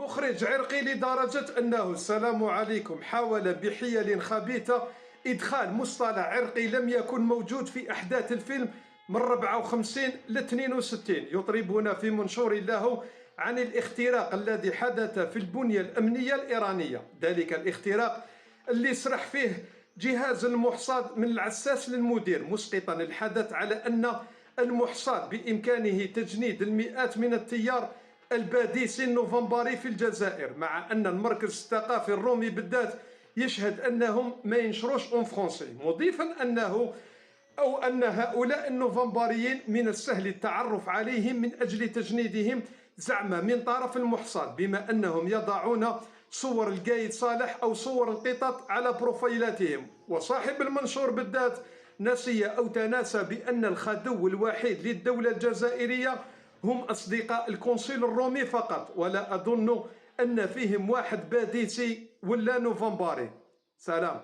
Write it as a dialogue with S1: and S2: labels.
S1: مخرج عرقي لدرجة أنه السلام عليكم حاول بحيل خبيثة إدخال مصطلح عرقي لم يكن موجود في أحداث الفيلم من 54 ل 62. يطربون في منشور له عن الاختراق الذي حدث في البنية الأمنية الإيرانية، ذلك الاختراق اللي سرح فيه جهاز المحصاد من العساس للمدير، مسقطا الحدث على أن المحصاد بإمكانه تجنيد المئات من التيار الباديسي النوفمبري في الجزائر، مع أن المركز الثقافي الرومي بالذات يشهد أنهم ما ينشروش اون فرونسي، مضيفا أن هؤلاء النوفمبريين من السهل التعرف عليهم من أجل تجنيدهم زعما من طرف المحصاد، بما أنهم يضعون صور القايد صالح أو صور القطط على بروفايلاتهم. وصاحب المنشور بالذات نسي أو تناسى بأن الخدو الوحيد للدولة الجزائرية هم أصدقاء القنصل الرومي فقط، ولا أظن أن فيهم واحد باديسي ولا نوفمبري. سلام.